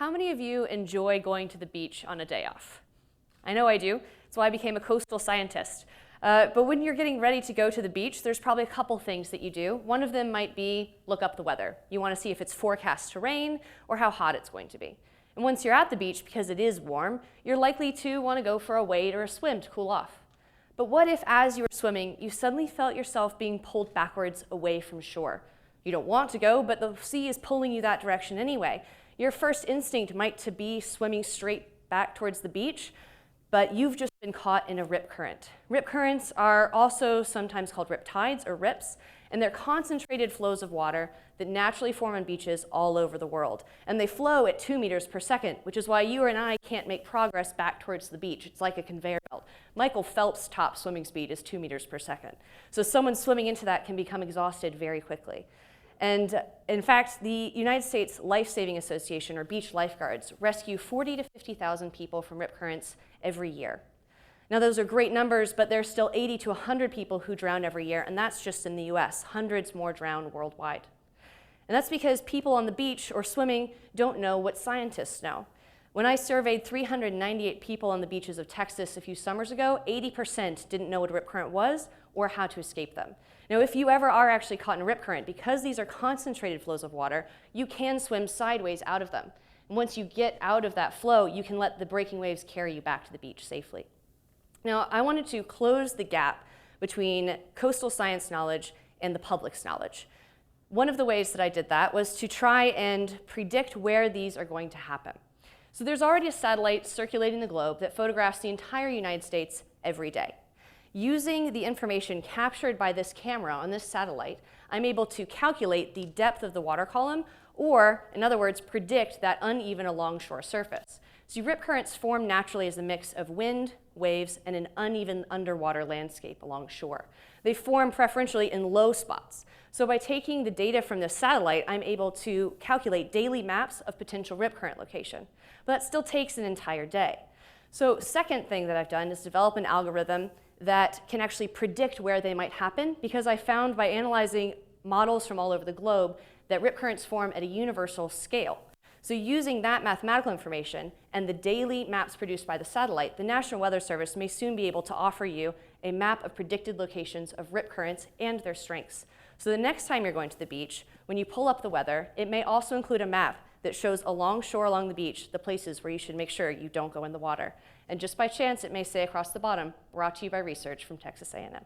How many of you enjoy going to the beach on a day off? I know I do. That's why I became a coastal scientist. But when you're getting ready to go to the beach, there's probably a couple things that you do. One of them might be look up the weather. You want to see if it's forecast to rain or how hot it's going to be. And once you're at the beach, because it is warm, you're likely to want to go for a wade or a swim to cool off. But what if, as you were swimming, you suddenly felt yourself being pulled backwards away from shore? You don't want to go, but the sea is pulling you that direction anyway. Your first instinct might to be swimming straight back towards the beach, but you've just been caught in a rip current. Rip currents are also sometimes called rip tides or rips, and they're concentrated flows of water that naturally form on beaches all over the world. And they flow at 2 meters per second, which is why you and I can't make progress back towards the beach. It's like a conveyor belt. Michael Phelps' top swimming speed is 2 meters per second. So someone swimming into that can become exhausted very quickly. And in fact, the United States Life-Saving Association, or beach lifeguards, rescue 40 to 50,000 people from rip currents every year. Now, those are great numbers, but there's still 80 to 100 people who drown every year, and that's just in the US. Hundreds more drown worldwide. And that's because people on the beach or swimming don't know what scientists know. When I surveyed 398 people on the beaches of Texas a few summers ago, 80% didn't know what a rip current was or how to escape them. Now, if you ever are actually caught in a rip current, because these are concentrated flows of water, you can swim sideways out of them. And once you get out of that flow, you can let the breaking waves carry you back to the beach safely. Now, I wanted to close the gap between coastal science knowledge and the public's knowledge. One of the ways that I did that was to try and predict where these are going to happen. So there's already a satellite circulating the globe that photographs the entire United States every day. Using the information captured by this camera on this satellite, I'm able to calculate the depth of the water column, or, in other words, predict that uneven alongshore surface. So rip currents form naturally as a mix of wind, waves, and an uneven underwater landscape along shore. They form preferentially in low spots. So by taking the data from this satellite, I'm able to calculate daily maps of potential rip current location. But that still takes an entire day. So second thing that I've done is develop an algorithm that can actually predict where they might happen, because I found by analyzing models from all over the globe that rip currents form at a universal scale. So using that mathematical information and the daily maps produced by the satellite, the National Weather Service may soon be able to offer you a map of predicted locations of rip currents and their strengths. So the next time you're going to the beach, when you pull up the weather, it may also include a map that shows along shore along the beach the places where you should make sure you don't go in the water. And just by chance, it may say across the bottom, brought to you by research from Texas A&M.